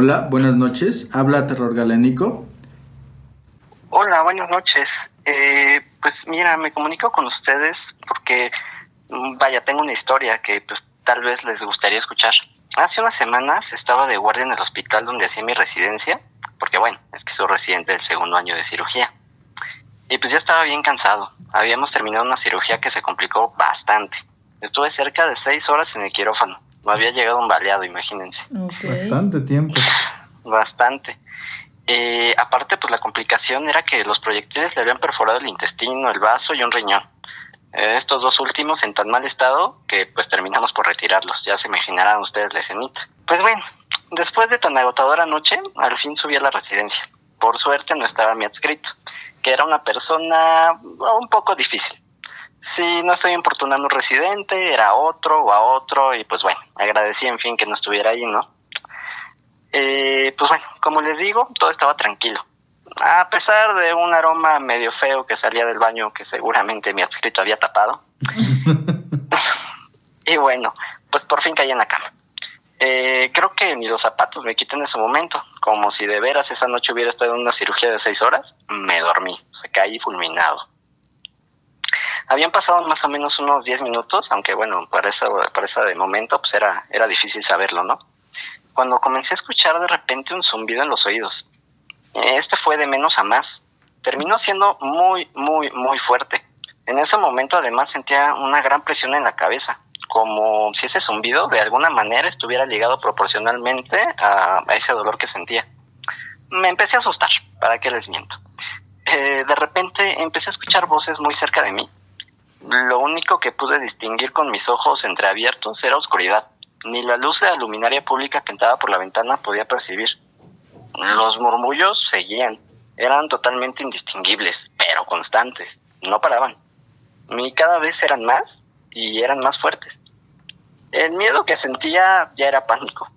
Hola, buenas noches. Habla Terror Galénico. Hola, buenas noches. Pues mira, me comunico con ustedes porque, vaya, tengo una historia que pues tal vez les gustaría escuchar. Hace unas semanas estaba de guardia en el hospital donde hacía mi residencia, porque bueno, es que soy residente del segundo año de cirugía. Y pues ya estaba bien cansado. Habíamos terminado una cirugía que se complicó bastante. Estuve cerca de 6 horas en el quirófano. Me había llegado un baleado, imagínense. Okay. Bastante tiempo. Bastante. Aparte, pues la complicación era que los proyectiles le habían perforado el intestino, el vaso y un riñón. Estos dos últimos en tan mal estado que pues terminamos por retirarlos. Ya se imaginarán ustedes la escenita. Pues bueno, después de tan agotadora noche, al fin subí a la residencia. Por suerte no estaba mi adscrito, que era una persona un poco difícil. Si no estoy importunando a un residente, era otro o a otro, y pues bueno, agradecí en fin que no estuviera ahí, ¿no? Pues bueno, como les digo, todo estaba tranquilo. A pesar de un aroma medio feo que salía del baño que seguramente mi adscrito había tapado. Y bueno, pues por fin caí en la cama. Creo que ni los zapatos me quité en ese momento. Como si de veras esa noche hubiera estado en una cirugía de 6 horas, me dormí. Se caí fulminado. Habían pasado más o menos unos 10 minutos, aunque bueno, para ese de momento pues era difícil saberlo, ¿no? Cuando comencé a escuchar de repente un zumbido en los oídos. Este fue de menos a más. Terminó siendo muy, muy, muy fuerte. En ese momento además sentía una gran presión en la cabeza, como si ese zumbido de alguna manera estuviera ligado proporcionalmente a ese dolor que sentía. Me empecé a asustar, ¿para qué les miento? De repente empecé a escuchar voces muy cerca de mí. Lo único que pude distinguir con mis ojos entreabiertos era oscuridad. Ni la luz de la luminaria pública que entraba por la ventana podía percibir. Los murmullos seguían. Eran totalmente indistinguibles, pero constantes. No paraban. Y cada vez eran más y eran más fuertes. El miedo que sentía ya era pánico.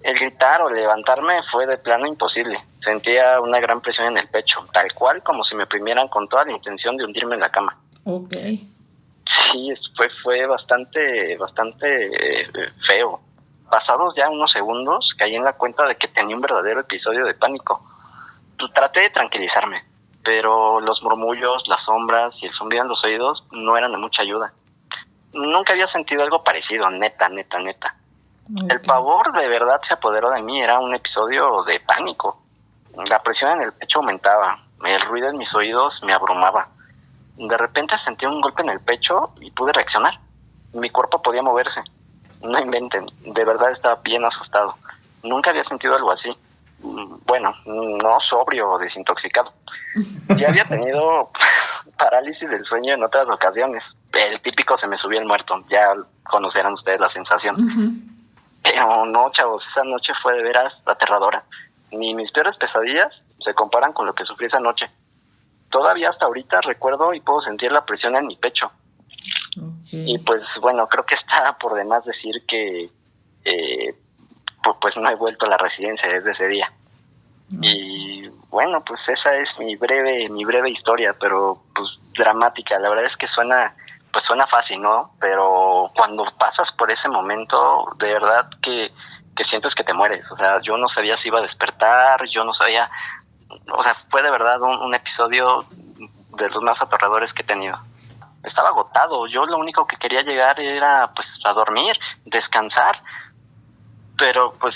El gritar o levantarme fue de plano imposible. Sentía una gran presión en el pecho, tal cual como si me oprimieran con toda la intención de hundirme en la cama. Okay. Sí, fue bastante feo. Pasados ya unos segundos, caí en la cuenta de que tenía un verdadero episodio de pánico. Traté de tranquilizarme, pero los murmullos, las sombras y el zumbido en los oídos no eran de mucha ayuda. Nunca había sentido algo parecido, neta. Okay. El pavor de verdad se apoderó de mí, era un episodio de pánico. La presión en el pecho aumentaba, el ruido en mis oídos me abrumaba. De repente sentí un golpe en el pecho y pude reaccionar. Mi cuerpo podía moverse. No inventen, de verdad estaba bien asustado. Nunca había sentido algo así. Bueno, no sobrio o desintoxicado. Ya había tenido parálisis del sueño en otras ocasiones. El típico se me subió el muerto. Ya conocerán ustedes la sensación. Uh-huh. Pero no, chavos, esa noche fue de veras aterradora. Ni mis peores pesadillas se comparan con lo que sufrí esa noche. Todavía hasta ahorita recuerdo y puedo sentir la presión en mi pecho. Okay. Y pues bueno, creo que está por demás decir que pues no he vuelto a la residencia desde ese día. Y bueno, pues esa es mi breve historia, pero pues dramática. La verdad es que suena fácil, ¿no? Pero cuando pasas por ese momento, de verdad que sientes que te mueres. O sea, yo no sabía si iba a despertar, yo no sabía. O sea, fue de verdad un episodio de los más aterradores que he tenido. Estaba agotado. Yo lo único que quería llegar era pues a dormir, descansar. Pero pues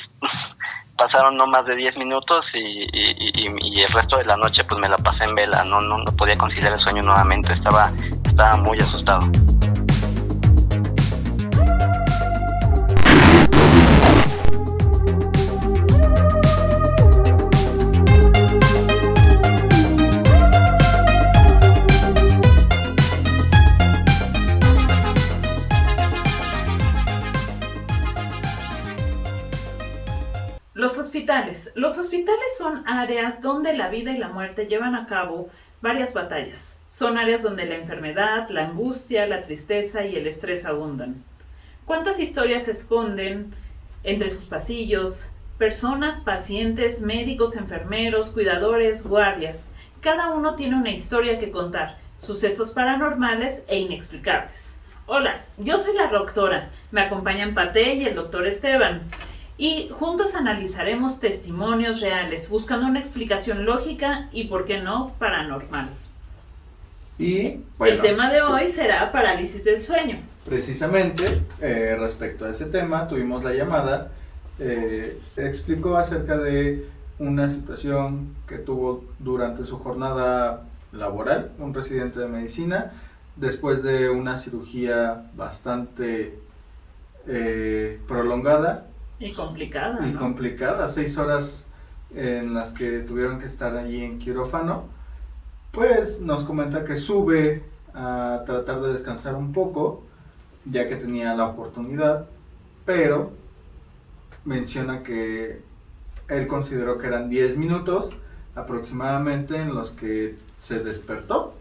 pasaron no más de 10 minutos y el resto de la noche pues me la pasé en vela. No podía conciliar el sueño nuevamente. Estaba muy asustado. Los hospitales. Los hospitales son áreas donde la vida y la muerte llevan a cabo varias batallas. Son áreas donde la enfermedad, la angustia, la tristeza y el estrés abundan. ¿Cuántas historias se esconden entre sus pasillos? Personas, pacientes, médicos, enfermeros, cuidadores, guardias. Cada uno tiene una historia que contar, sucesos paranormales e inexplicables. Hola, yo soy la doctora. Me acompañan Paté y el doctor Esteban. Y juntos analizaremos testimonios reales, buscando una explicación lógica y, ¿por qué no, paranormal? Y bueno, el tema de hoy será parálisis del sueño. precisamente respecto a ese tema, tuvimos la llamada, explicó acerca de una situación que tuvo durante su jornada laboral, un residente de medicina, después de una cirugía bastante prolongada Y complicada, y ¿no? complicada, 6 horas en las que tuvieron que estar allí en quirófano. Pues nos comenta que sube a tratar de descansar un poco, ya que tenía la oportunidad, pero menciona que él consideró que eran 10 minutos aproximadamente en los que se despertó,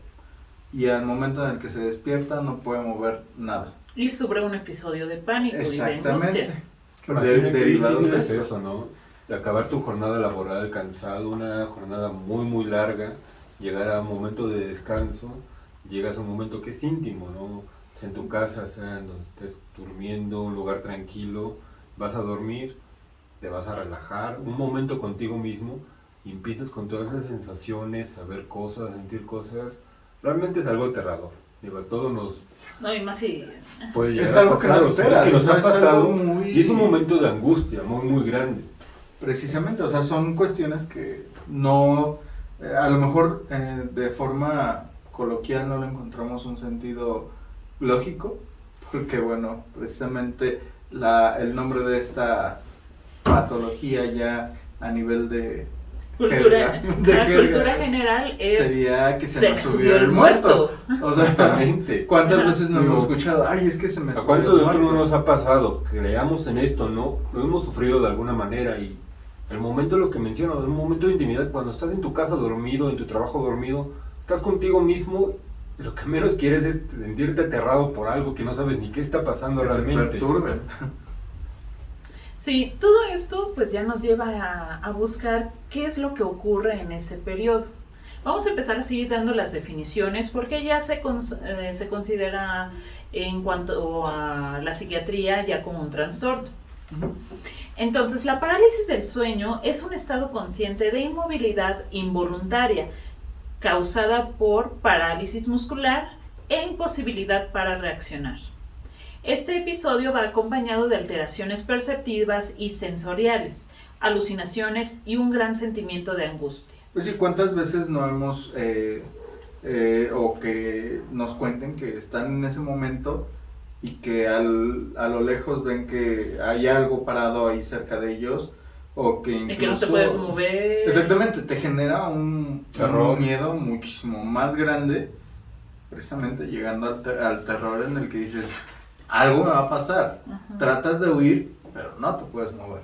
y al momento en el que se despierta no puede mover nada. Y sufre un episodio de pánico y de Exactamente. angustia. Imagina qué Derivado difícil de es esto. eso, ¿no? De acabar tu jornada laboral cansado, una jornada muy muy larga, llegar a un momento de descanso, llegas a un momento que es íntimo, ¿no? Sea en tu casa, sea en donde estés durmiendo, un lugar tranquilo, vas a dormir, te vas a relajar, un momento contigo mismo, y empiezas con todas esas sensaciones, a ver cosas, a sentir cosas. Realmente es algo aterrador. Digo, a todos nos No, y más si... puede llegar Es algo a que pasar, no o sea, esperas, es que nos o sea, ha es algo pasado, muy- y es un momento de angustia muy muy grande. Precisamente, o sea, son cuestiones que no, a lo mejor de forma coloquial no le encontramos un sentido lógico, porque bueno, precisamente el nombre de esta patología ya a nivel de Cultura, jerga, de la jerga, cultura general es... sería que se Se nos le subió el muerto. O sea, Exactamente. ¿cuántas veces no hemos Digo, escuchado? Ay, es que se me ¿A subió cuánto el de otro no muerto. nos ha pasado? Creamos en esto, ¿no? Lo hemos sufrido de alguna manera, y el momento, lo que menciono, un momento de intimidad, cuando estás en tu casa dormido, en tu trabajo dormido, estás contigo mismo, lo que menos quieres es sentirte aterrado por algo que no sabes ni qué está pasando Que te realmente. perturben. Sí, todo esto pues ya nos lleva a buscar qué es lo que ocurre en ese periodo. Vamos a empezar a seguir dando las definiciones porque ya se considera en cuanto a la psiquiatría ya como un trastorno. Entonces, la parálisis del sueño es un estado consciente de inmovilidad involuntaria causada por parálisis muscular e imposibilidad para reaccionar. Este episodio va acompañado de alteraciones perceptivas y sensoriales, alucinaciones y un gran sentimiento de angustia. Pues sí, ¿cuántas veces no hemos, o que nos cuenten que están en ese momento y que a lo lejos ven que hay algo parado ahí cerca de ellos, o que incluso... Y que no te puedes mover. Exactamente, te genera un Terror. miedo muchísimo más grande, precisamente llegando al terror en el que dices, algo me va a pasar. Ajá. Tratas de huir, pero no te puedes mover.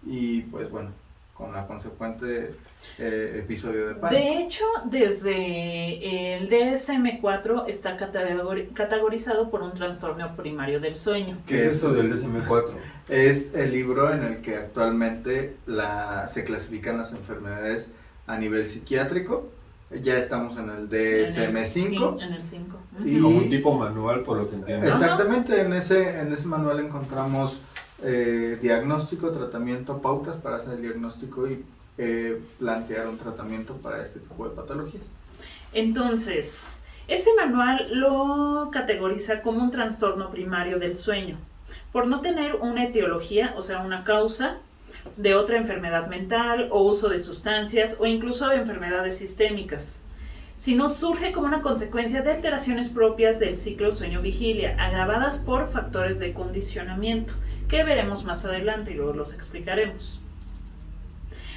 Y pues bueno, con la consecuente episodio de pánico. De hecho, desde el DSM-4 está categorizado por un trastorno primario del sueño. ¿Qué es eso del DSM-4? Es el libro en el que actualmente se clasifican las enfermedades a nivel psiquiátrico. Ya estamos en el DSM-5. En el 5. Y- Como un tipo manual, por lo que entiendo. Exactamente, en ese manual encontramos diagnóstico, tratamiento, pautas para hacer el diagnóstico y plantear un tratamiento para este tipo de patologías. Entonces, este manual lo categoriza como un trastorno primario del sueño, por no tener una etiología, o sea, una causa de otra enfermedad mental o uso de sustancias o incluso de enfermedades sistémicas, sino surge como una consecuencia de alteraciones propias del ciclo sueño-vigilia, agravadas por factores de condicionamiento, que veremos más adelante y luego los explicaremos.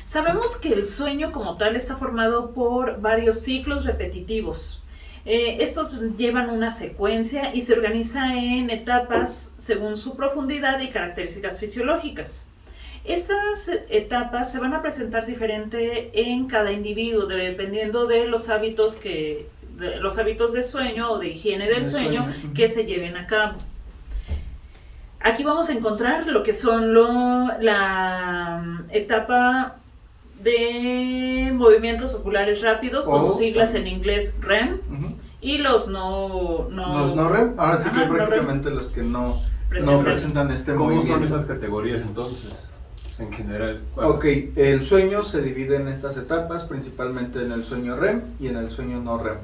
Sabemos que el sueño como tal está formado por varios ciclos repetitivos. Estos llevan una secuencia y se organiza en etapas según su profundidad y características fisiológicas. Estas etapas se van a presentar diferente en cada individuo, dependiendo de los hábitos de sueño o de higiene del sueño que se lleven a cabo. Aquí vamos a encontrar lo que son la etapa de movimientos oculares rápidos, con sus siglas en inglés REM, Uh-huh. y los no Los no REM, ahora sí que Ajá, no prácticamente los que no presentan. presentan este ¿Cómo movimiento. son esas categorías entonces? en general. Ok, el sueño se divide en estas etapas, principalmente en el sueño REM y en el sueño no REM.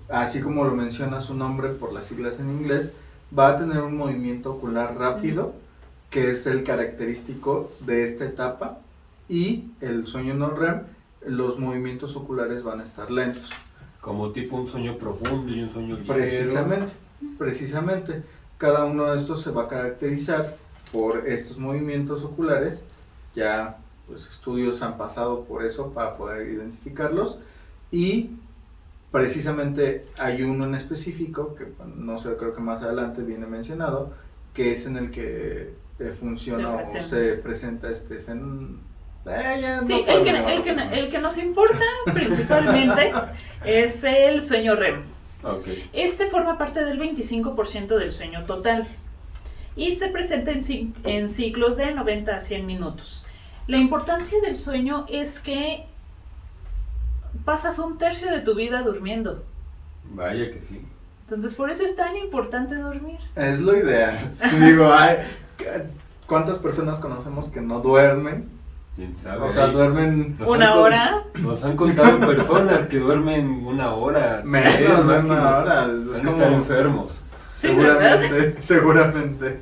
Así como lo menciona su nombre por las siglas en inglés, va a tener un movimiento ocular rápido, que es el característico de esta etapa, y el sueño no REM, los movimientos oculares van a estar lentos. Como tipo un sueño profundo y un sueño ligero. Precisamente. Cada uno de estos se va a caracterizar por estos movimientos oculares. Ya pues estudios han pasado por eso para poder identificarlos, y precisamente hay uno en específico que no sé, creo que más adelante viene mencionado, que es en el que funciona se presenta este fenómeno. Sí, el que nos importa principalmente es el sueño REM. Okay. Este forma parte del 25% del sueño total y se presenta en ciclos de 90 a 100 minutos. La importancia del sueño es que pasas un tercio de tu vida durmiendo. Vaya que sí. Entonces por eso es tan importante dormir. Es lo ideal. Digo, ¿cuántas personas conocemos que no duermen? ¿Quién sabe? O sea, duermen ¿Una hora? Nos han contado personas que duermen 1 hora. Menos de 1 máximo. hora. Van a estar enfermos. Sí, seguramente.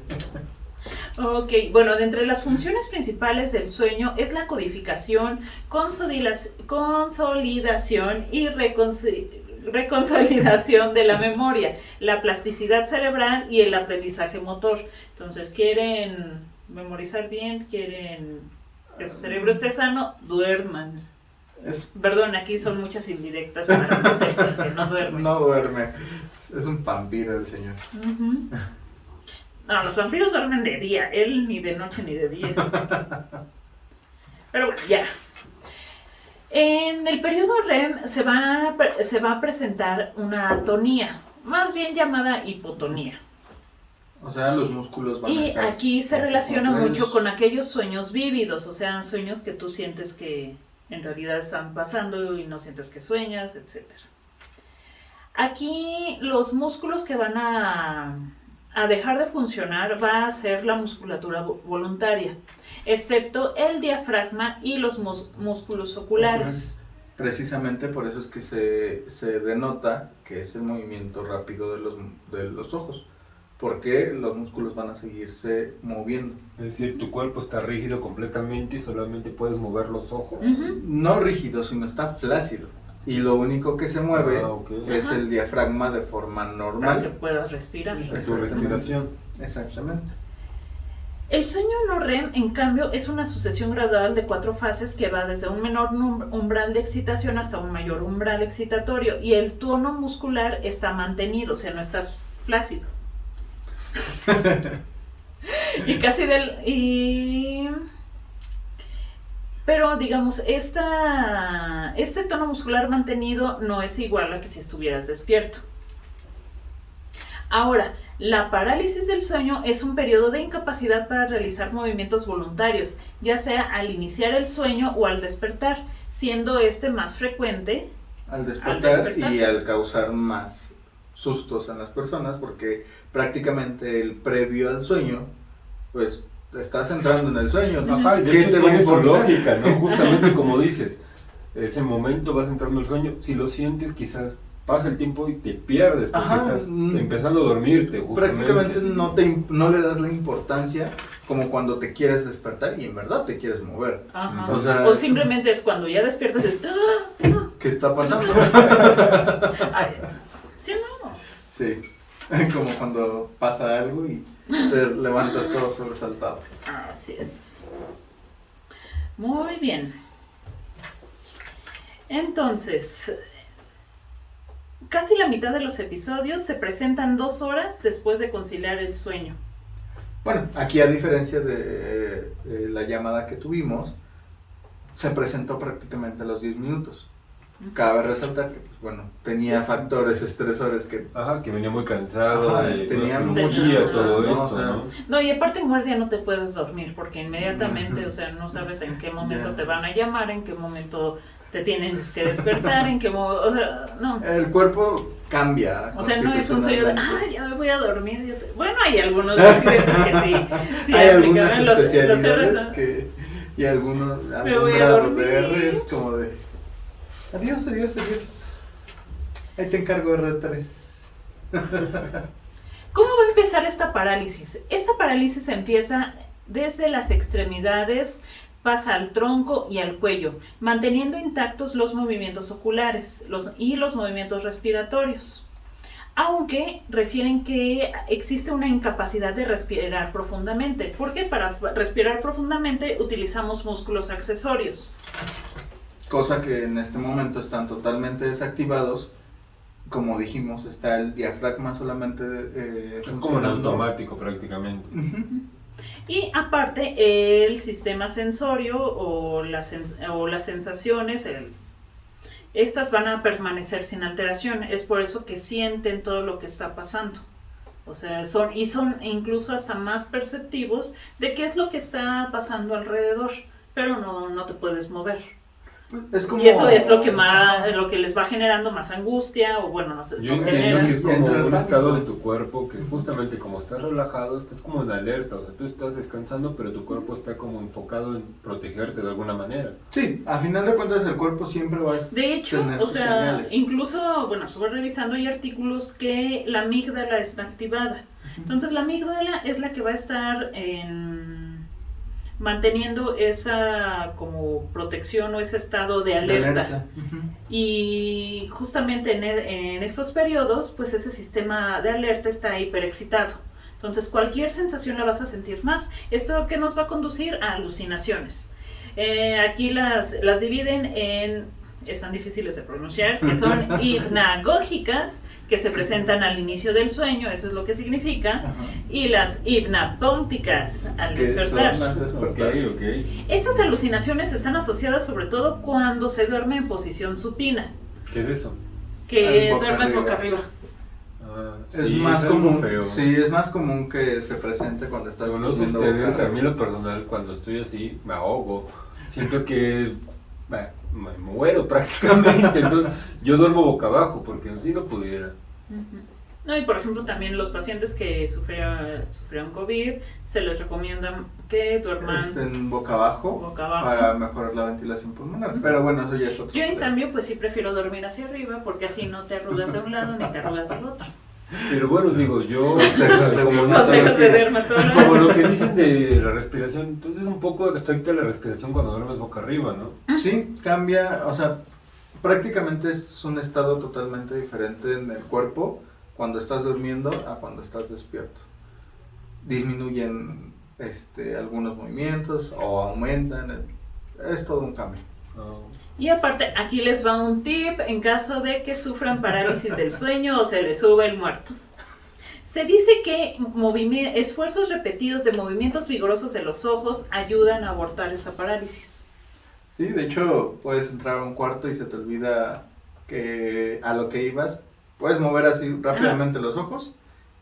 Ok, bueno, de entre las funciones principales del sueño es la codificación, consolidación y reconsolidación de la memoria, la plasticidad cerebral y el aprendizaje motor. Entonces, quieren memorizar bien, quieren que su cerebro esté sano, duerman. Perdón, aquí son muchas indirectas para que no duermen. No duerme. Es un vampiro el señor. Uh-huh. No, los vampiros duermen de día, él ni de noche ni de día. Pero bueno, ya. En el periodo REM se va a presentar una atonía, más bien llamada hipotonía. O sea, los músculos van a estar... Y aquí se relaciona mucho con aquellos sueños vívidos, o sea, sueños que tú sientes que en realidad están pasando y no sientes que sueñas, etc. Aquí los músculos que van a dejar de funcionar va a ser la musculatura voluntaria, excepto el diafragma y los músculos oculares. Precisamente por eso es que se denota que es el movimiento rápido de los ojos, porque los músculos van a seguirse moviendo. Es decir, tu cuerpo está rígido completamente y solamente puedes mover los ojos. Uh-huh. No rígido, sino está flácido. Y lo único que se mueve es el diafragma de forma normal. Para que puedas respirar. Tu respiración. Exactamente. El sueño no REM, en cambio, es una sucesión gradual de 4 fases que va desde un menor umbral de excitación hasta un mayor umbral excitatorio, y el tono muscular está mantenido, o sea, no estás flácido. Pero digamos, este tono muscular mantenido no es igual a que si estuvieras despierto. Ahora, la parálisis del sueño es un periodo de incapacidad para realizar movimientos voluntarios, ya sea al iniciar el sueño o al despertar, siendo este más frecuente al despertar y al causar más sustos en las personas, porque prácticamente el previo al sueño, pues estás entrando en el sueño, ¿no? Ajá, de hecho tiene su lógica, ¿no? Justamente como dices, ese momento vas entrando en el sueño, si lo sientes quizás pasa el tiempo y te pierdes porque estás empezando a dormirte. Justamente. Prácticamente no le das la importancia como cuando te quieres despertar y en verdad te quieres mover. Ajá. O simplemente es cuando ya despiertas ¿qué está pasando? Ay, ¿sí o no? Sí, como cuando pasa algo y te levantas todo sobresaltado. Así es. Muy bien. Entonces, casi la mitad de los episodios se presentan 2 horas después de conciliar el sueño. Bueno, aquí a diferencia de la llamada que tuvimos, se presentó prácticamente a los 10 minutos. Cabe resaltar que, pues, bueno, tenía factores estresores que... Ajá, que venía muy cansado, tenía mucha todo ¿no? esto, O sea, ¿no? No, y aparte en guardia no te puedes dormir porque inmediatamente, o sea, no sabes en qué momento te van a llamar, en qué momento te tienes que despertar, en qué momento, o sea, no. El cuerpo cambia. O sea, no es un sueño de, ya me voy a dormir. Bueno, hay algunos accidentes que sí hay algunas aplican. especialidades que Y algunos, Me algún voy a grado dormir. de R es como de adiós, adiós, adiós. Ahí te encargo R3. ¿Cómo va a empezar esta parálisis? Esta parálisis empieza desde las extremidades, pasa al tronco y al cuello, manteniendo intactos los movimientos oculares y los movimientos respiratorios. Aunque refieren que existe una incapacidad de respirar profundamente, porque para respirar profundamente utilizamos músculos accesorios. Cosa que en este momento están totalmente desactivados. Como dijimos, está el diafragma solamente Es como en funcionando. automático prácticamente. Ujú. Y aparte el sistema sensorio o las sensaciones, estas van a permanecer sin alteración. Es por eso que sienten todo lo que está pasando. O sea, son incluso hasta más perceptivos de qué es lo que está pasando alrededor, pero no te puedes mover. Es como... Y eso es lo que les va generando más angustia, o bueno, no sé. Yo nos entiendo genera. que es como Entra el un pánico. estado de tu cuerpo que justamente como estás relajado, estás como en alerta, o sea, tú estás descansando, pero tu cuerpo está como enfocado en protegerte de alguna manera. Sí, a final de cuentas el cuerpo siempre va a De hecho, tener o sus sea, señales. incluso, bueno, estuve revisando hay artículos que la amígdala está activada. Entonces la amígdala es la que va a estar manteniendo esa como protección o ese estado de alerta. Ujú. Y justamente en estos periodos, pues ese sistema de alerta está hiperexcitado. Entonces cualquier sensación la vas a sentir más. ¿Esto que nos va a conducir? A alucinaciones. Aquí las dividen están difíciles de pronunciar, que son hipnagógicas, que se presentan al inicio del sueño, eso es lo que significa, Ajá. y las hipnapónticas al Que despertar. son al despertar. Ok. Estas alucinaciones están asociadas sobre todo cuando se duerme en posición supina, ¿Qué es eso? que Boca duermes arriba. boca arriba. Ah, Es sí, más es algo común, feo. sí, es más común que se presente cuando estás Pero no sé durmiendo boca ustedes, a arriba. mí en lo personal, cuando estoy así, me ahogo. Siento que me muero prácticamente. Entonces, yo duermo boca abajo porque así no pudiera. Ujú. No, y por ejemplo también los pacientes que sufrieron COVID, se les recomienda que duerman Estén boca abajo, boca abajo. para mejorar la ventilación pulmonar. Pero bueno, eso ya es otro Yo en tema. cambio pues sí prefiero dormir hacia arriba porque así no te arrugas de un lado ni te arrugas del otro. Pero bueno, digo, yo, Consejos de como, una Consejos de astrología. dermatólogo. como lo que dicen de la respiración, entonces un poco afecta la respiración cuando duermes boca arriba, ¿no? Sí, cambia, o sea, prácticamente es un estado totalmente diferente en el cuerpo cuando estás durmiendo a cuando estás despierto. Disminuyen algunos movimientos o aumentan, es todo un cambio. Ah, Y aparte, aquí les va un tip en caso de que sufran parálisis del sueño o se les sube el muerto. Se dice que esfuerzos repetidos de movimientos vigorosos de los ojos ayudan a abortar esa parálisis. Sí, de hecho, puedes entrar a un cuarto y se te olvida que a lo que ibas, puedes mover así rápidamente los ojos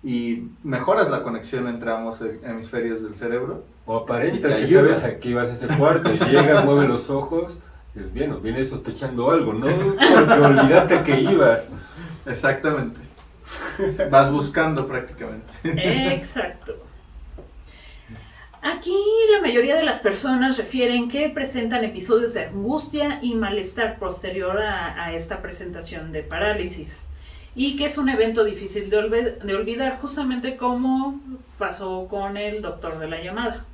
y mejoras la conexión entre ambos hemisferios del cerebro. O aparentas Y te que ayuda. sabes a qué ibas a ese cuarto, y llegas, mueves los ojos, y dices, bien, vienes sospechando algo, ¿no? Porque olvidaste que ibas. Exactamente. Vas buscando prácticamente. Exacto. Aquí la mayoría de las personas refieren que presentan episodios de angustia y malestar posterior a esta presentación de parálisis y que es un evento difícil de olvidar, justamente como pasó con el doctor de la llamada.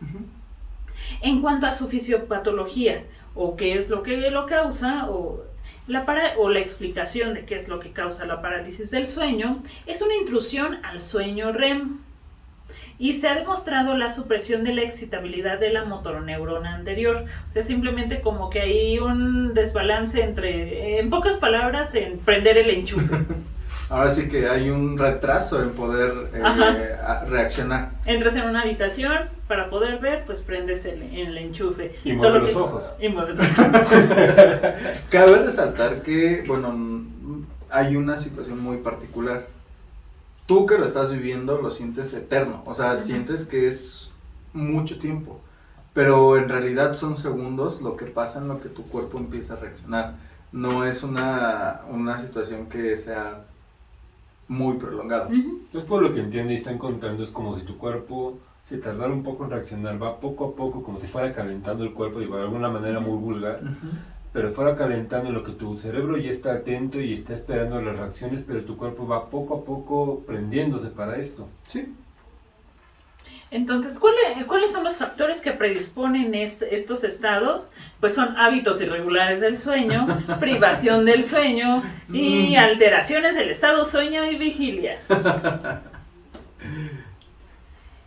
En cuanto a su fisiopatología o qué es lo que lo causa o la explicación de qué es lo que causa la parálisis del sueño, es una intrusión al sueño REM. Y se ha demostrado la supresión de la excitabilidad de la motoneurona anterior. O sea, simplemente como que hay un desbalance entre, en pocas palabras, en prender el enchufe. Ahora sí que hay un retraso en poder reaccionar. Entras en una habitación, para poder ver, pues prendes el enchufe. Y Solo mueves que- los ojos. Y mueves los ojos. Cabe resaltar que, bueno, hay una situación muy particular. Tú que lo estás viviendo lo sientes eterno, o sea, sientes que es mucho tiempo, pero en realidad son segundos lo que pasa en lo que tu cuerpo empieza a reaccionar. No es una situación que sea muy prolongada. Ujú. Entonces, por lo que entiendo y están contando, es como si tu cuerpo se tardará un poco en reaccionar, va poco a poco, como si fuera calentando el cuerpo, digo, de alguna manera muy vulgar, pero fuera calentando en lo que tu cerebro ya está atento y está esperando las reacciones, pero tu cuerpo va poco a poco prendiéndose para esto. Sí. Entonces, ¿cuáles son los factores que predisponen estos estados? Pues son hábitos irregulares del sueño, privación del sueño y alteraciones del estado sueño y vigilia.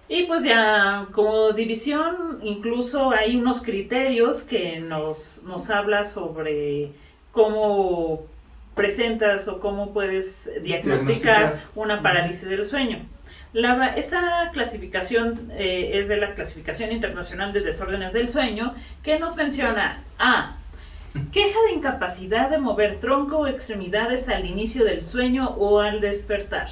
Y pues ya como división, incluso hay unos criterios que nos habla sobre cómo presentas o cómo puedes diagnosticar una parálisis del sueño. Esta clasificación es de la Clasificación Internacional de Desórdenes del Sueño, que nos menciona A. Queja de incapacidad de mover tronco o extremidades al inicio del sueño o al despertar.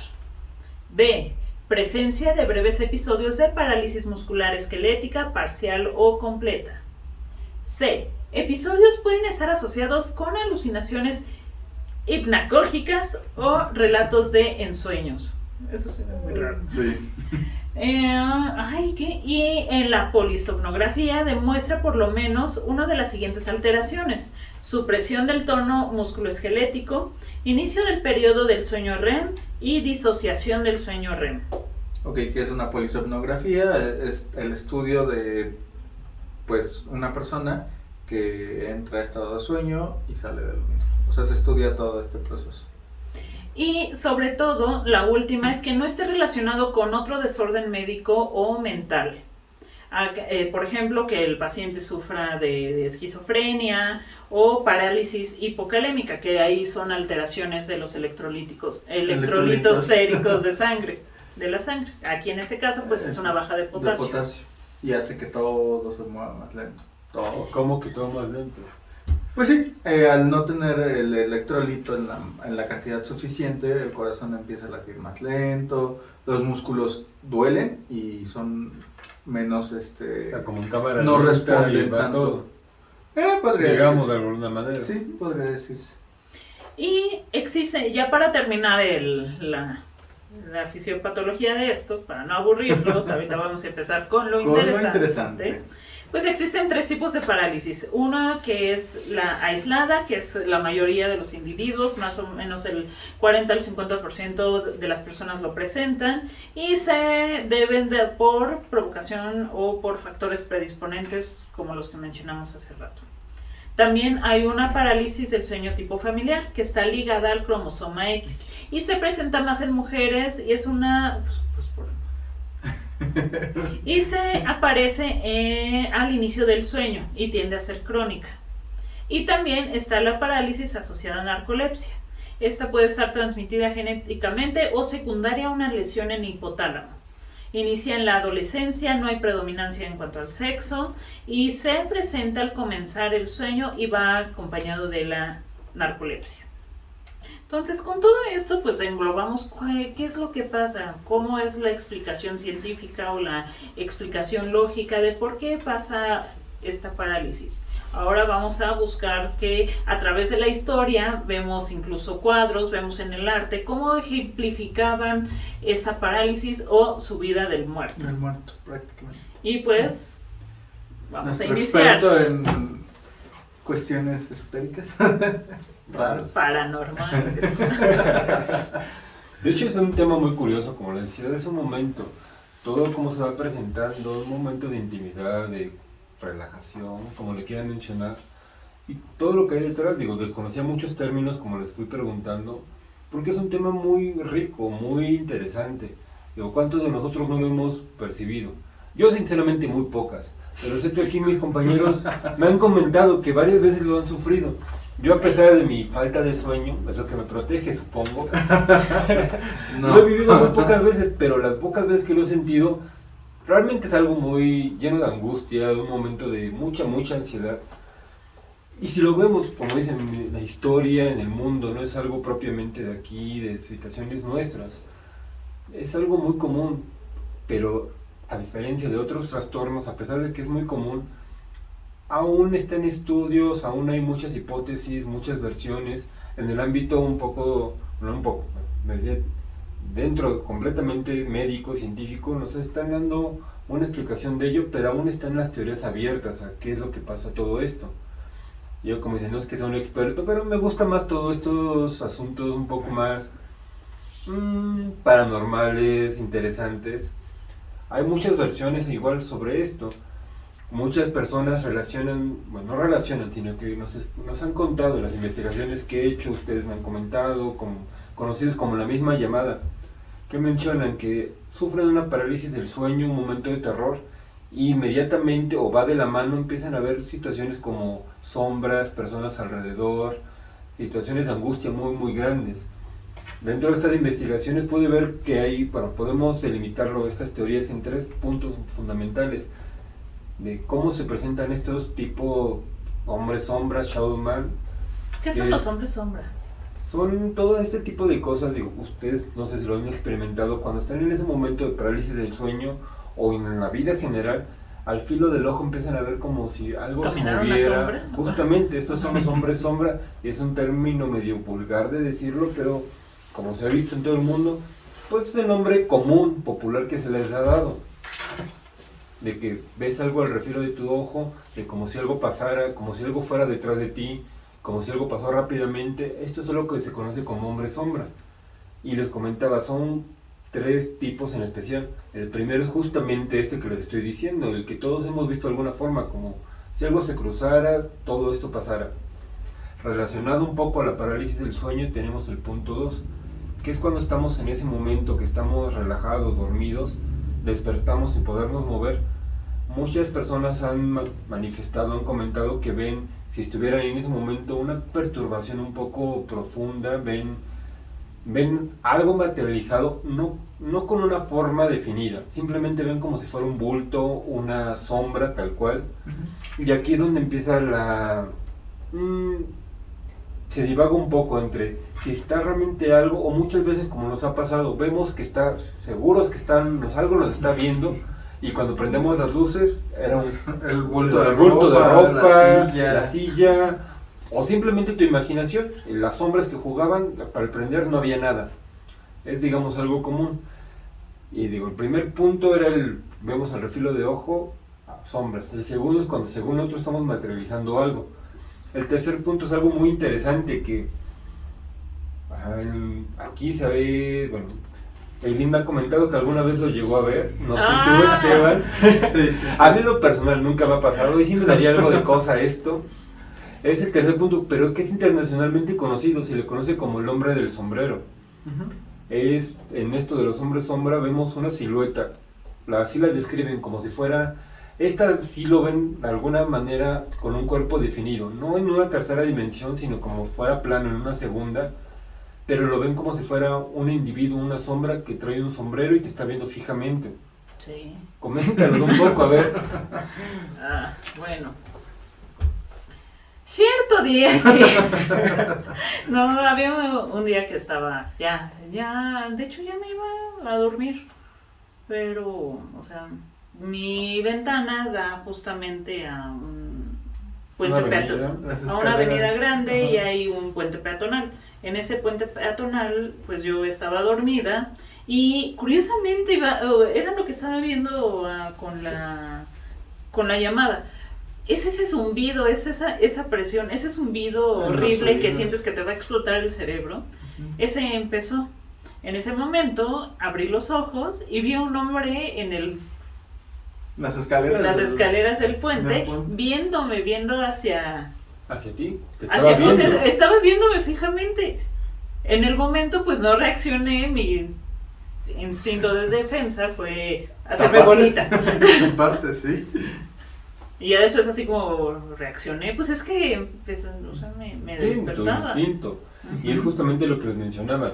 B. Presencia de breves episodios de parálisis muscular esquelética parcial o completa. C. Episodios pueden estar asociados con alucinaciones hipnagógicas o relatos de ensueños. Eso suena muy raro. Sí. Y en la polisomnografía demuestra por lo menos una de las siguientes alteraciones: supresión del tono musculoesquelético, inicio del periodo del sueño REM y disociación del sueño REM. Ok, ¿qué es una polisomnografía? Es el estudio de pues una persona que entra a estado de sueño y sale de lo mismo. O sea, se estudia todo este proceso. Y sobre todo, la última es que no esté relacionado con otro desorden médico o mental. Por ejemplo, que el paciente sufra de esquizofrenia o parálisis hipocalémica, que ahí son alteraciones de los electrolitos séricos de la sangre. Aquí en este caso, pues es una baja de potasio. Y hace que todo se mueva más lento. Todo. ¿Cómo que todo más lento? Pues sí, al no tener el electrolito en la cantidad suficiente, el corazón empieza a latir más lento, los músculos duelen y son menos, como en cámara no lenta responden y va tanto. Todo. Podría Digamos decirse. de alguna manera. Sí, podría decirse. Y existe, ya para terminar la fisiopatología de esto, para no aburrirlos, ahorita vamos a empezar con lo interesante. Pues existen 3 tipos de parálisis. Una que es la aislada, que es la mayoría de los individuos, más o menos el 40 al 50% de las personas lo presentan, y se deben por provocación o por factores predisponentes como los que mencionamos hace rato. También hay una parálisis del sueño tipo familiar, que está ligada al cromosoma X y se presenta más en mujeres y es una... y se aparece al inicio del sueño y tiende a ser crónica. Y también está la parálisis asociada a narcolepsia. Esta puede estar transmitida genéticamente o secundaria a una lesión en hipotálamo. Inicia en la adolescencia, no hay predominancia en cuanto al sexo y se presenta al comenzar el sueño y va acompañado de la narcolepsia. Entonces, con todo esto, pues englobamos qué es lo que pasa, cómo es la explicación científica o la explicación lógica de por qué pasa esta parálisis. Ahora vamos a buscar que a través de la historia, vemos incluso cuadros, vemos en el arte, cómo ejemplificaban esa parálisis o su vida del muerto. Del muerto, prácticamente. Y pues, vamos a Nuestro iniciar. experto en cuestiones esotéricas. Raras. Paranormales. De hecho es un tema muy curioso, como les decía, de ese momento, todo como se va presentando, un momento de intimidad, de relajación, como le quieran mencionar, y todo lo que hay detrás, digo, desconocía muchos términos como les fui preguntando, porque es un tema muy rico, muy interesante. Digo, ¿cuántos de nosotros no lo hemos percibido? Yo sinceramente muy pocas, pero sé que aquí mis compañeros me han comentado que varias veces lo han sufrido. Yo, a pesar de mi falta de sueño, es lo que me protege, supongo, lo he vivido muy pocas veces, pero las pocas veces que lo he sentido, realmente es algo muy lleno de angustia, un momento de mucha ansiedad. Y si lo vemos, como dicen, en la historia, en el mundo, no es algo propiamente de aquí, de situaciones nuestras. Es algo muy común, pero a diferencia de otros trastornos, a pesar de que es muy común, aún está en estudios, aún hay muchas hipótesis, muchas versiones, en el ámbito dentro completamente médico, científico, nos están dando una explicación de ello, pero aún están las teorías abiertas a qué es lo que pasa todo esto. Yo, como dicen, no es que sea un experto, pero me gusta más todos estos asuntos un poco más paranormales, interesantes. Hay muchas versiones igual sobre esto. Muchas personas relacionan, bueno, no relacionan, sino que nos han contado en las investigaciones que he hecho, ustedes me han comentado, conocidos como la misma llamada, que mencionan que sufren una parálisis del sueño, un momento de terror, y inmediatamente o va de la mano empiezan a ver situaciones como sombras, personas alrededor, situaciones de angustia muy muy grandes. Dentro de estas investigaciones pude ver que hay, bueno, podemos delimitarlo, estas teorías en 3 puntos fundamentales de cómo se presentan estos tipo hombres sombra, shadow man. ¿Qué son los hombres sombra? Son todo este tipo de cosas, digo, ustedes no sé si lo han experimentado, cuando están en ese momento de parálisis del sueño o en la vida general, al filo del ojo empiezan a ver como si algo se moviera. Justamente, estos son los hombres sombra, es un término medio vulgar de decirlo, pero como se ha visto en todo el mundo, pues es el nombre común, popular que se les ha dado. De que ves algo al refilo de tu ojo, de como si algo pasara, como si algo fuera detrás de ti, como si algo pasó rápidamente. Esto es lo que se conoce como hombre sombra. Y les comentaba, son 3 tipos en especial. El primero es justamente este que les estoy diciendo, el que todos hemos visto de alguna forma, como si algo se cruzara, todo esto pasara. Relacionado un poco a la parálisis del sueño, tenemos el punto 2, que es cuando estamos en ese momento que estamos relajados, dormidos, despertamos sin podernos mover. Muchas personas han manifestado, han comentado que ven, si estuvieran en ese momento, una perturbación un poco profunda, ven algo materializado, no con una forma definida, simplemente ven como si fuera un bulto, una sombra tal cual. Y aquí es donde empieza se divaga un poco entre si está realmente algo, o muchas veces, como nos ha pasado, vemos que está, seguros que algo nos está viendo, y cuando prendemos las luces era el bulto de ropa, la silla, o simplemente tu imaginación, las sombras que jugaban, para prender no había nada. Es, digamos, algo común. Y digo, el primer punto era vemos al refilo de ojo, sombras. El segundo es cuando según nosotros estamos materializando algo. El tercer punto es algo muy interesante que aquí se ve, bueno, Eileen me ha comentado que alguna vez lo llegó a ver, no sé tú, Esteban. Sí. A mí en lo personal nunca me ha pasado y sí me daría algo de cosa esto. Es el tercer punto, pero que es internacionalmente conocido, se le conoce como el hombre del sombrero. Es, en esto de los hombres sombra vemos una silueta, así la describen como si fuera... Esta sí lo ven de alguna manera con un cuerpo definido, no en una tercera dimensión, sino como fuera plano en una segunda, pero lo ven como si fuera un individuo, una sombra que trae un sombrero y te está viendo fijamente. Sí. Coméntanos un poco, a ver. Bueno. Cierto día que... No, había un día que estaba... Ya, de hecho ya me iba a dormir, pero, o sea... Mi ventana da justamente a un puente peatonal, a una avenida grande. Ajá. Y hay un puente peatonal. En ese puente peatonal, pues yo estaba dormida y curiosamente era lo que estaba viendo con la llamada. Es ese zumbido, es esa presión, ese zumbido horrible que sientes que te va a explotar el cerebro. Ese empezó. En ese momento abrí los ojos y vi a un hombre en las escaleras del puente, viendo hacia ti. O sea, estaba viéndome fijamente. En el momento pues no reaccioné, mi instinto de defensa fue hacerme bolita. En parte, sí. Y ya después así como reaccioné, pues es que o sea, me despertaba. Instinto. Y es justamente lo que les mencionaba.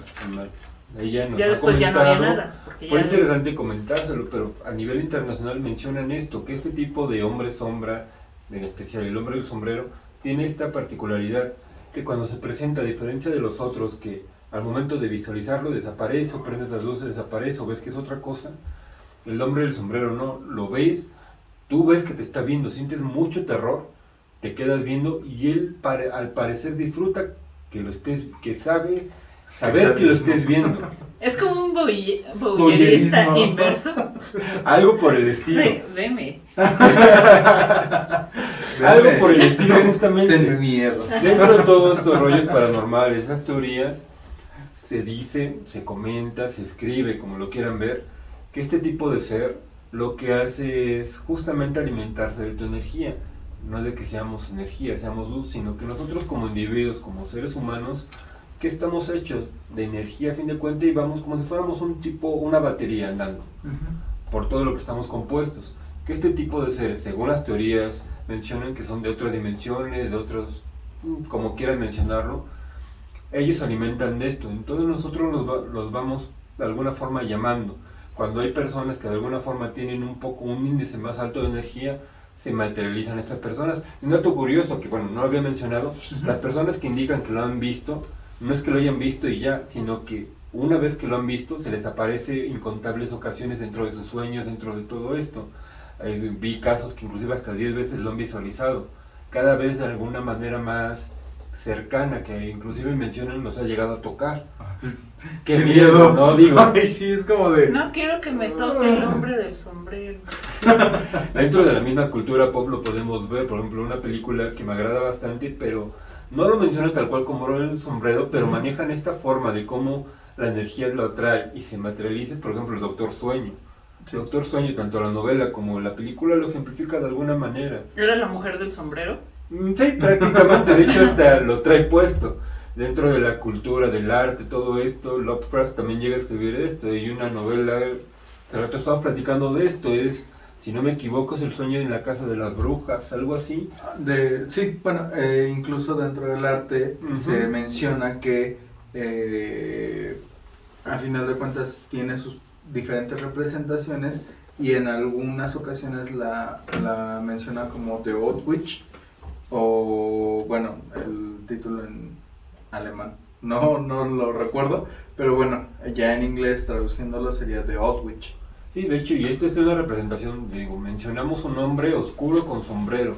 Ella nos ya después ya no había nada. Fue interesante comentárselo, pero a nivel internacional mencionan esto, que este tipo de hombre sombra, en especial el hombre del sombrero, tiene esta particularidad, que cuando se presenta, a diferencia de los otros, que al momento de visualizarlo desaparece, o prendes las luces, desaparece, o ves que es otra cosa, el hombre del sombrero no, lo ves, tú ves que te está viendo, sientes mucho terror, te quedas viendo, y él al parecer disfruta que lo estés, que sabe saber que lo estés viendo. Es como un voyerista Voyerismo. inverso. Algo por el estilo. Veme. Algo por el estilo, justamente. Tenme miedo. Dentro de todos estos rollos paranormales, esas teorías, se dice, se comenta, se escribe, como lo quieran ver, que este tipo de ser lo que hace es justamente alimentarse de tu energía. No es de que seamos energía, seamos luz, sino que nosotros como individuos, como seres humanos, que estamos hechos de energía a fin de cuentas y vamos como si fuéramos una batería andando por todo lo que estamos compuestos. Que este tipo de seres, según las teorías, mencionan que son de otras dimensiones, de otros, como quieran mencionarlo, ellos se alimentan de esto. Entonces nosotros los vamos de alguna forma llamando. Cuando hay personas que de alguna forma tienen un índice más alto de energía, se materializan estas personas. Un dato curioso que, bueno, no lo había mencionado, las personas que indican que lo han visto, no es que lo hayan visto y ya, sino que una vez que lo han visto, se les aparece incontables ocasiones dentro de sus sueños, dentro de todo esto. Vi casos que inclusive hasta 10 veces lo han visualizado, cada vez de alguna manera más cercana, que inclusive mencionan los ha llegado a tocar. ¡Qué miedo! No digo. Ay, sí, es como de... No quiero que me toque el hombre del sombrero. Dentro de la misma cultura pop lo podemos ver, por ejemplo, una película que me agrada bastante, pero no lo menciona tal cual como el sombrero, pero manejan esta forma de cómo la energía lo atrae y se materializa, por ejemplo, el Doctor Sueño. Sí. Doctor Sueño, tanto la novela como la película lo ejemplifica de alguna manera. ¿Era la mujer del sombrero? Sí, prácticamente, de hecho hasta lo trae puesto. Dentro de la cultura, del arte, todo esto, Lovecraft también llega a escribir esto, y una novela, hace rato estaba platicando de esto, si no me equivoco, es El sueño en la casa de las brujas, algo así. Sí, bueno, incluso dentro del arte se menciona que a final de cuentas tiene sus diferentes representaciones y en algunas ocasiones la menciona como The Old Witch o, bueno, el título en alemán, no lo recuerdo, pero bueno, ya en inglés traduciéndolo sería The Old Witch. Sí, de hecho, y esta es una representación, digo, mencionamos un hombre oscuro con sombrero,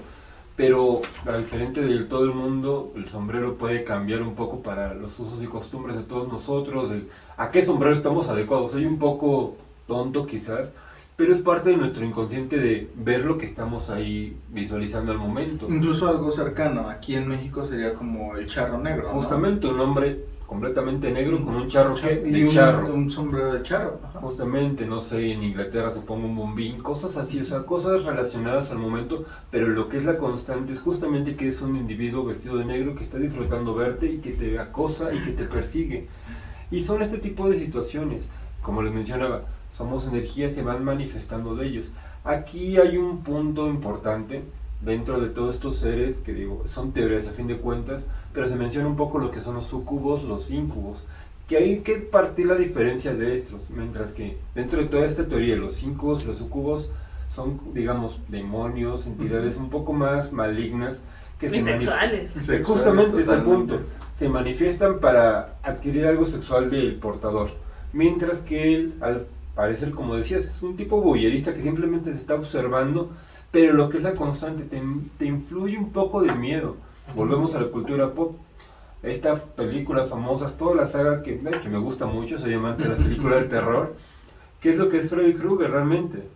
pero a diferente de todo el mundo, el sombrero puede cambiar un poco para los usos y costumbres de todos nosotros, de a qué sombrero estamos adecuados. Soy un poco tonto quizás, pero es parte de nuestro inconsciente de ver lo que estamos ahí visualizando al momento. Incluso algo cercano, aquí en México sería como el charro negro, ¿no? Justamente un hombre completamente negro con un charro y charro. un sombrero de charro. Ajá. Justamente, no sé, en Inglaterra supongo un bombín, cosas así, o sea, cosas relacionadas al momento, pero lo que es la constante es justamente que es un individuo vestido de negro que está disfrutando verte y que te acosa y que te persigue. Y son este tipo de situaciones, como les mencionaba, somos energías, se van manifestando de ellos. Aquí hay un punto importante dentro de todos estos seres, que digo, son teorías a fin de cuentas, pero se menciona un poco lo que son los sucubos, los íncubos, que hay que partir la diferencia de estos, mientras que dentro de toda esta teoría los íncubos y los sucubos son, digamos, demonios, entidades un poco más malignas, que Bisexuales. justamente ese Totalmente. punto, se manifiestan para adquirir algo sexual del portador, mientras que él, al parecer, como decías, es un tipo voyerista que simplemente se está observando, pero lo que es la constante, te influye un poco de miedo. Volvemos a la cultura pop, estas películas famosas, toda la saga que me gusta mucho, soy amante de las películas de terror. ¿Qué es lo que es Freddy Krueger realmente?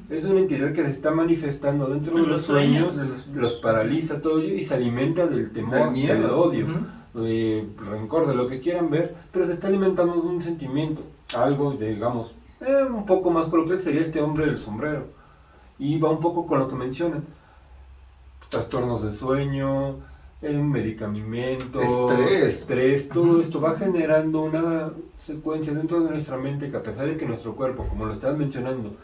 Es una entidad que se está manifestando dentro de los sueños, los paraliza todo ello y se alimenta del temor, del odio, del rencor, de lo que quieran ver, pero se está alimentando de un sentimiento, algo, digamos, un poco más coloquial sería este hombre del sombrero. Y va un poco con lo que mencionan, trastornos de sueño, medicamentos, estrés, todo esto va generando una secuencia dentro de nuestra mente que, a pesar de que nuestro cuerpo, como lo estás mencionando,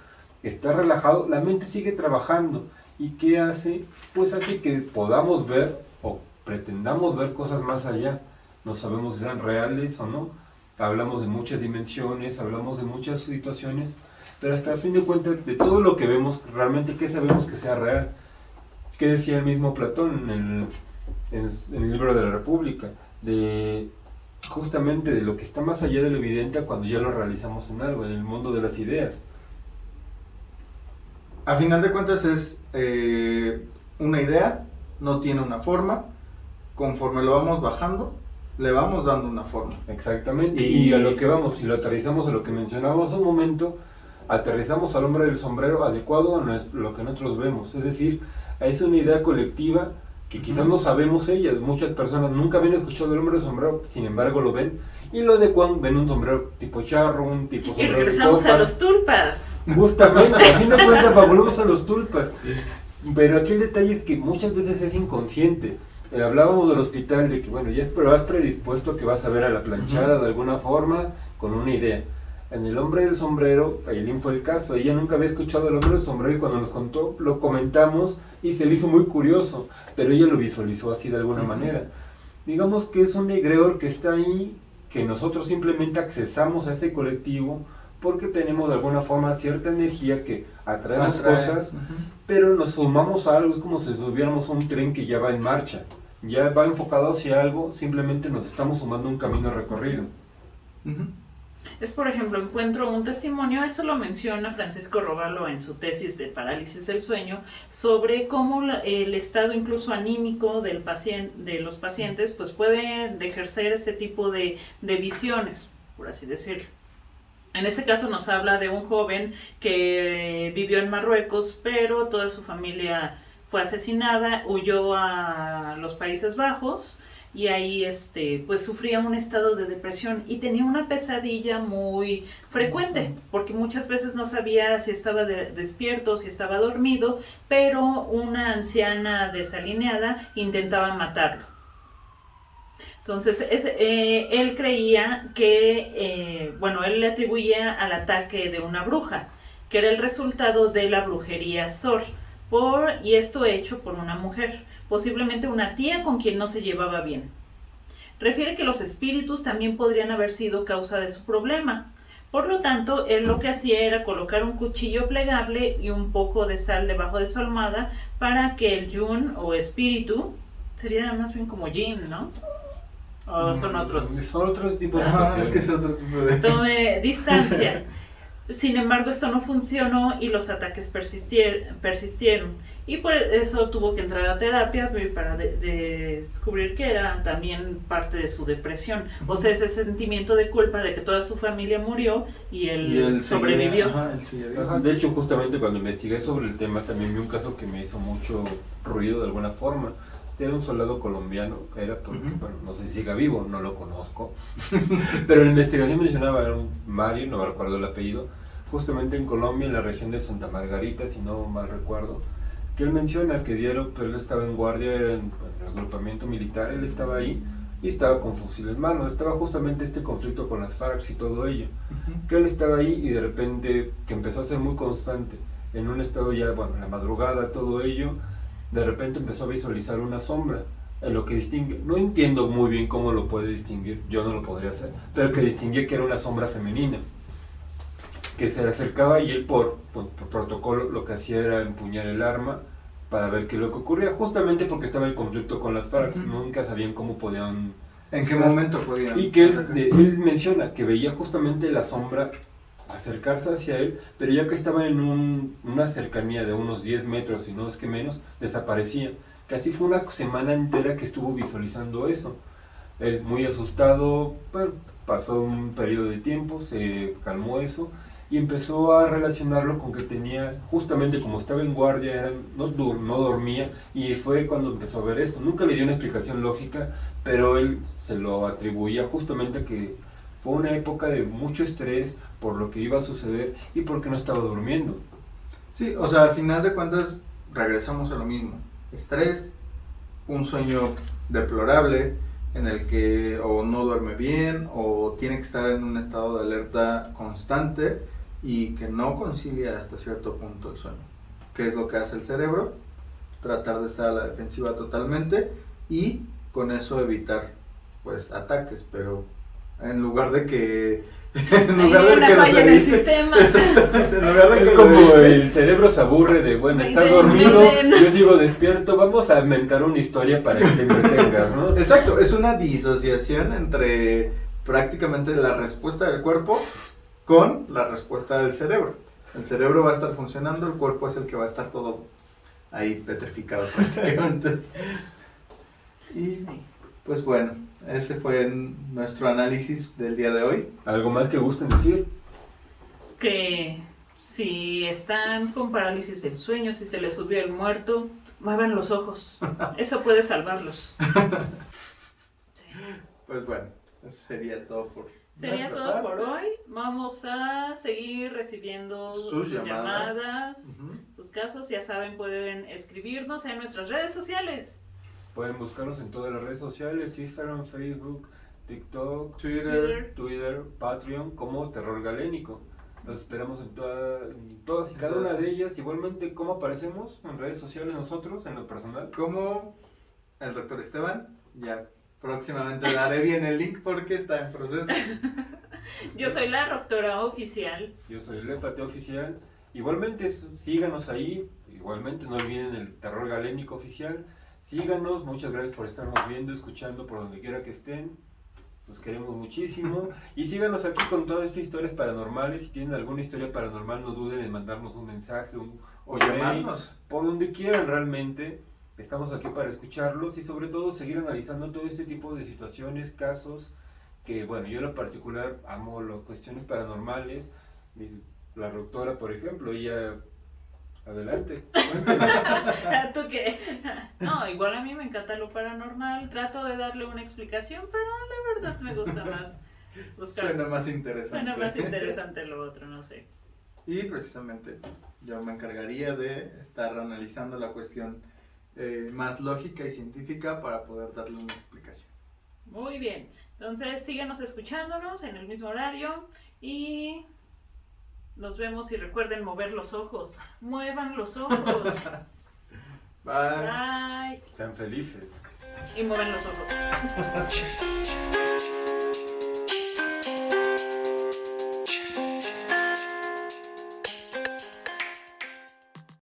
está relajado, la mente sigue trabajando. ¿Y qué hace? Pues hace que podamos ver o pretendamos ver cosas más allá. No sabemos si sean reales o no. Hablamos de muchas dimensiones, hablamos de muchas situaciones, pero hasta el fin de cuentas, de todo lo que vemos, realmente, ¿qué sabemos que sea real? ¿Qué decía el mismo Platón en el libro de la República? De justamente de lo que está más allá de lo evidente cuando ya lo realizamos en algo, en el mundo de las ideas. A final de cuentas es una idea, no tiene una forma, conforme lo vamos bajando, le vamos dando una forma. Exactamente, y a lo que vamos, si lo aterrizamos a lo que mencionábamos hace un momento, aterrizamos al hombre del sombrero adecuado a lo que nosotros vemos, es decir, es una idea colectiva que quizás no sabemos ellas, muchas personas nunca habían escuchado del hombre del sombrero, sin embargo lo ven, y lo adecuan, ven un sombrero tipo charro, un tipo Y sombrero de regresamos copa. a los tulpas. Justamente, a fin de cuentas volvemos a los tulpas. Pero aquí el detalle es que muchas veces es inconsciente. Hablábamos del hospital de que, bueno, ya vas predispuesto a que vas a ver a la planchada de alguna forma, con una idea. En el hombre del sombrero, Ayelin fue el caso. Ella nunca había escuchado el hombre del sombrero y cuando nos contó, lo comentamos y se le hizo muy curioso. Pero ella lo visualizó así de alguna manera. Digamos que es un egregor que está ahí, que nosotros simplemente accesamos a ese colectivo porque tenemos de alguna forma cierta energía que atraemos cosas, pero nos sumamos a algo, es como si subiéramos a un tren que ya va en marcha, ya va enfocado hacia algo, simplemente nos estamos sumando a un camino recorrido. Es, por ejemplo, encuentro un testimonio, eso lo menciona Francisco Róbalo en su tesis de parálisis del sueño, sobre cómo el estado incluso anímico de los pacientes pues puede ejercer este tipo de visiones, por así decirlo. En este caso nos habla de un joven que vivió en Marruecos, pero toda su familia fue asesinada, huyó a los Países Bajos y ahí pues sufría un estado de depresión y tenía una pesadilla muy frecuente, porque muchas veces no sabía si estaba despierto, si estaba dormido, pero una anciana desalineada intentaba matarlo. Entonces, él creía que, él le atribuía al ataque de una bruja, que era el resultado de la brujería Zor, y esto hecho por una mujer, posiblemente una tía con quien no se llevaba bien. Refiere que los espíritus también podrían haber sido causa de su problema. Por lo tanto, él lo que hacía era colocar un cuchillo plegable y un poco de sal debajo de su almohada para que el yun o espíritu, sería más bien como jin, ¿no? ¿O son otros? Son otros tipos de es que es otro tipo de... Tome distancia. Sin embargo, esto no funcionó y los ataques persistieron. Y por eso tuvo que entrar a terapia para descubrir que era también parte de su depresión. O sea, ese sentimiento de culpa de que toda su familia murió y él sobrevivió. De hecho, justamente cuando investigué sobre el tema, también vi un caso que me hizo mucho ruido de alguna forma. Era un soldado colombiano, era porque, no sé si siga vivo, no lo conozco, pero la investigación mencionaba, era un Mario, no recuerdo el apellido, justamente en Colombia, en la región de Santa Margarita, si no mal recuerdo, que él menciona que diario, pero él estaba en guardia en el agrupamiento militar, él estaba ahí y estaba con fusil en mano, estaba justamente este conflicto con las FARC y todo ello, que él estaba ahí y de repente, que empezó a ser muy constante, en un estado ya, en la madrugada, todo ello, de repente empezó a visualizar una sombra, en lo que distingue, no entiendo muy bien cómo lo puede distinguir, yo no lo podría hacer, pero que distinguía que era una sombra femenina, que se le acercaba y él por protocolo lo que hacía era empuñar el arma para ver qué es lo que ocurría, justamente porque estaba en conflicto con las FARC, nunca sabían cómo podían... ¿En qué momento podían? Y que él menciona que veía justamente la sombra acercarse hacia él, pero ya que estaba en una cercanía de unos 10 metros, si no es que menos, desaparecía. Que así fue una semana entera que estuvo visualizando eso. Él muy asustado, pasó un periodo de tiempo, se calmó eso y empezó a relacionarlo con que tenía, justamente como estaba en guardia, no dormía, y fue cuando empezó a ver esto. Nunca le dio una explicación lógica, pero él se lo atribuía justamente a que fue una época de mucho estrés por lo que iba a suceder y porque no estaba durmiendo. Sí, o sea, al final de cuentas regresamos a lo mismo. Estrés, un sueño deplorable en el que o no duerme bien o tiene que estar en un estado de alerta constante y que no concilia hasta cierto punto el sueño. ¿Qué es lo que hace el cerebro? Tratar de estar a la defensiva totalmente y con eso evitar ataques, pero en lugar de que falla en el sistema. Exactamente, en lugar de es que como el cerebro se aburre de, estás dormido, yo sigo despierto, vamos a inventar una historia para que te entretengas, ¿no? Exacto, es una disociación entre prácticamente la respuesta del cuerpo con la respuesta del cerebro. El cerebro va a estar funcionando, el cuerpo es el que va a estar todo ahí petrificado prácticamente. Y Pues bueno, ese fue nuestro análisis del día de hoy. ¿Algo más que gusten decir? Que si están con parálisis del sueño, si se les subió el muerto, muevan los ojos. Eso puede salvarlos. Sí. Pues bueno, eso sería todo por Sería nuestra todo parte. por hoy. Vamos a seguir recibiendo Sus llamadas. sus casos. Ya saben, pueden escribirnos en nuestras redes sociales. Pueden buscarnos en todas las redes sociales, Instagram, Facebook, TikTok, Twitter. Patreon, como Terror Galénico. Los esperamos en todas y cada una de ellas. Igualmente, ¿cómo aparecemos en redes sociales nosotros, en lo personal? Como el doctor Esteban, ya próximamente daré bien el link porque está en proceso. Yo soy la doctora oficial. Yo soy el Lepate Oficial. Igualmente, síganos ahí. Igualmente, no olviden el Terror Galénico Oficial. Síganos, muchas gracias por estarnos viendo, escuchando por donde quiera que estén. Los queremos muchísimo. Y síganos aquí con todas estas historias paranormales. Si tienen alguna historia paranormal, no duden en mandarnos un mensaje, O mail, llamarnos. por donde quieran realmente. Estamos aquí para escucharlos y sobre todo seguir analizando todo este tipo de situaciones, casos, que bueno, yo en lo particular amo las cuestiones paranormales. La doctora, por ejemplo, ella... Adelante, cuéntenos. ¿Tú qué? No, igual a mí me encanta lo paranormal. Trato de darle una explicación, pero la verdad me gusta más buscar. Suena más interesante. Suena más interesante lo otro, no sé. Y precisamente yo me encargaría de estar analizando la cuestión más lógica y científica para poder darle una explicación. Muy bien. Entonces, síguenos escuchándonos en el mismo horario y nos vemos y recuerden mover los ojos. Muevan los ojos. Bye. Bye. Sean felices. Y muevan los ojos.